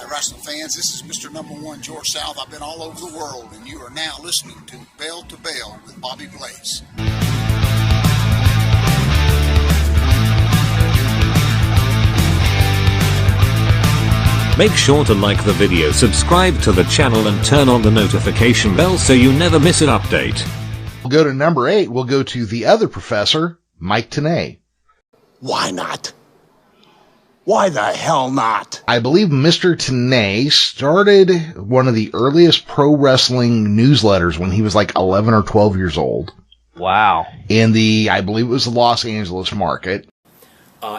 wrestling fans. This is Mr. Number One, George South. I've been all over the world, and you are now listening to Bell to Bell with Bobby Blaze. Make sure to like the video, subscribe to the channel, and turn on the notification bell so you never miss an update. We'll go to number 8. We'll go to the other professor, Mike Tenay. Why not? Why the hell not? I believe Mr. Tenay started one of the earliest pro wrestling newsletters when he was like 11 or 12 years old. Wow. In the, I believe it was the Los Angeles market.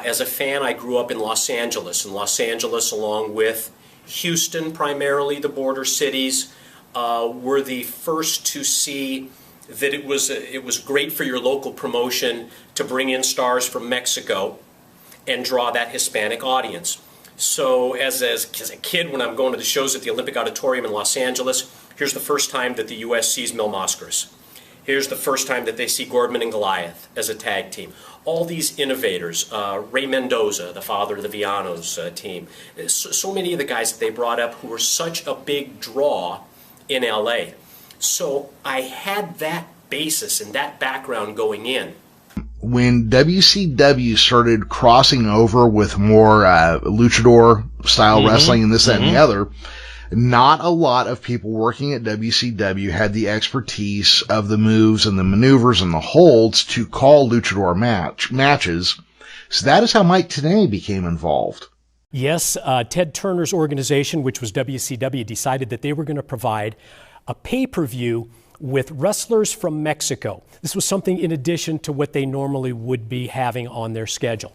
As a fan, I grew up in Los Angeles, along with Houston, primarily the border cities, were the first to see that it was great for your local promotion to bring in stars from Mexico and draw that Hispanic audience. So as a kid, when I'm going to the shows at the Olympic Auditorium in Los Angeles, here's the first time that the U.S. sees Mil Mascaras. Here's the first time that they see Gordman and Goliath as a tag team. All these innovators, Ray Mendoza, the father of the Villanos team, so many of the guys that they brought up who were such a big draw in L.A. So I had that basis and that background going in. When WCW started crossing over with more luchador-style wrestling and this, that, and the other, not a lot of people working at WCW had the expertise of the moves and the maneuvers and the holds to call luchador matches. So that is how Mike Tenay became involved. Yes, Ted Turner's organization, which was WCW, decided that they were going to provide a pay-per-view with wrestlers from Mexico. This was something in addition to what they normally would be having on their schedule.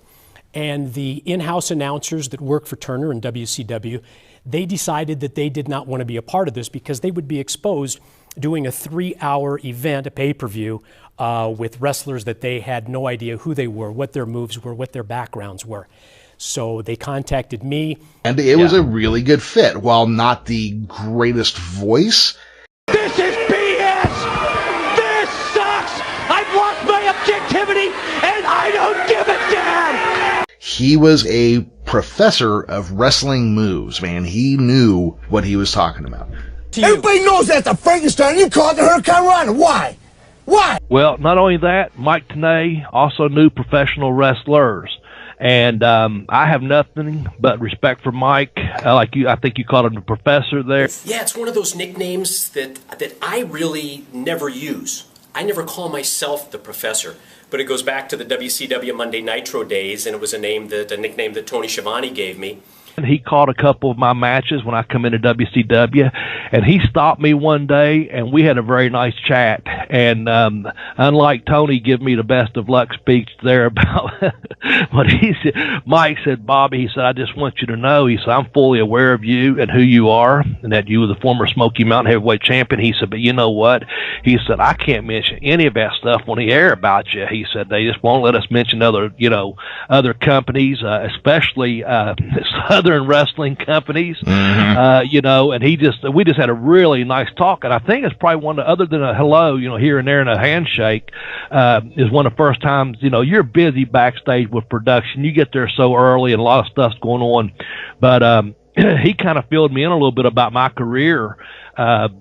And the in-house announcers that work for Turner and WCW, they decided that they did not want to be a part of this because they would be exposed doing a 3-hour event, a pay-per-view, with wrestlers that they had no idea who they were, what their moves were, what their backgrounds were. So they contacted me. And it was a really good fit. While not the greatest voice, this is BS! This sucks! I've lost my objectivity and I don't give a damn! he was a professor of wrestling moves, man. He knew what he was talking about. Everybody knows that's a Frankenstein. You called the Hurricane Run. Why? Why? Well, not only that, Mike Tenay also knew professional wrestlers. And I have nothing but respect for Mike. Like you, I think you called him the professor there. Yeah, it's one of those nicknames that I really never use. I never call myself the professor, but it goes back to the WCW Monday Nitro days, and it was a nickname that Tony Schiavone gave me. And he called a couple of my matches when I come into WCW, and he stopped me one day, and we had a very nice chat. And unlike Tony giving me the best of luck speech there about what he said, Mike said, Bobby, he said, I just want you to know, he said, I'm fully aware of you and who you are, and that you were the former Smoky Mountain heavyweight champion. He said, but you know what? He said, I can't mention any of that stuff on the air about you. He said, they just won't let us mention other companies, especially Southern wrestling companies, and we just had a really nice talk. And I think it's probably one of, other than a hello, here and there and a handshake, is one of the first times, you're busy backstage with production. You get there so early and a lot of stuff's going on. But he kind of filled me in a little bit about my career. Of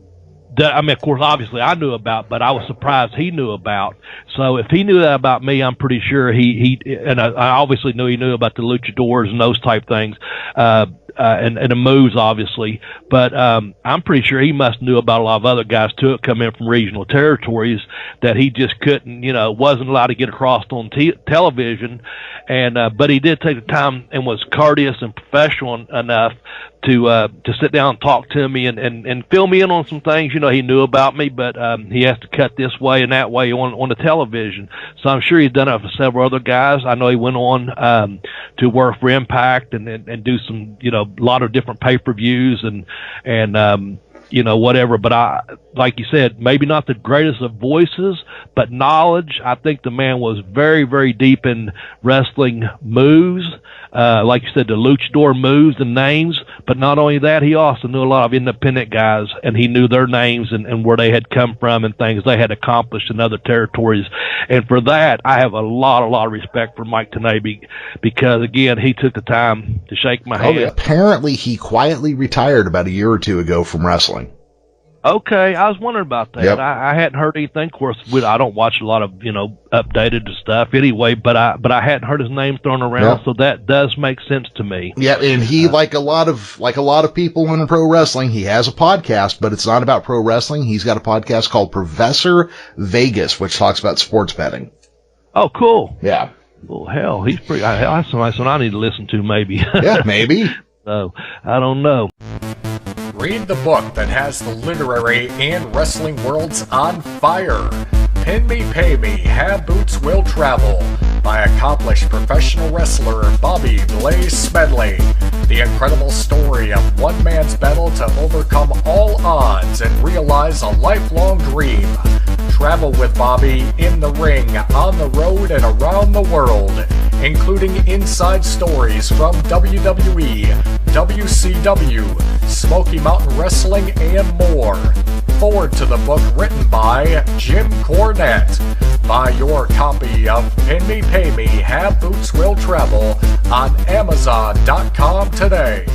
course, obviously I knew about, but I was surprised he knew about. So if he knew that about me, I'm pretty sure and I obviously knew he knew about the luchadors and those type things, and the moves, obviously. But I'm pretty sure he must knew about a lot of other guys too that come in from regional territories that he just couldn't, wasn't allowed to get across on television. And but he did take the time and was courteous and professional enough to sit down and talk to me and fill me in on some things, he knew about me, but he has to cut this way and that way on the television. So I'm sure he's done it for several other guys. I know he went on to work for Impact and do some, a lot of different pay-per-views and whatever. But like you said, maybe not the greatest of voices, but knowledge. I think the man was very, very deep in wrestling moves. Like you said, the luchador moves and names. But not only that, he also knew a lot of independent guys, and he knew their names and where they had come from and things they had accomplished in other territories. And for that, I have a lot of respect for Mike Tenay because, again, he took the time to shake my hand. Apparently, he quietly retired about a year or two ago from wrestling. Okay, I was wondering about that. Yep. I hadn't heard anything. Of course, I don't watch a lot of updated stuff anyway. But I hadn't heard his name thrown around, Yep. so that does make sense to me. Yeah, and he like a lot of people in pro wrestling, he has a podcast, but it's not about pro wrestling. He's got a podcast called Professor Vegas, which talks about sports betting. Oh, cool. Yeah. Well, hell, he's pretty. That's something I need to listen to, maybe. Yeah, maybe. So I don't know. Read the book that has the literary and wrestling worlds on fire. Pin Me, Pay Me, Have Boots Will Travel by accomplished professional wrestler Bobby Blaze Smedley. The incredible story of one man's battle to overcome all odds and realize a lifelong dream. Travel with Bobby in the ring, on the road, and around the world, including inside stories from WWE, WCW, Smoky Mountain Wrestling, and more. Forward to the book written by Jim Cornette. Buy your copy of Pin Me, Pay Me, Have Boots Will Travel on Amazon.com today.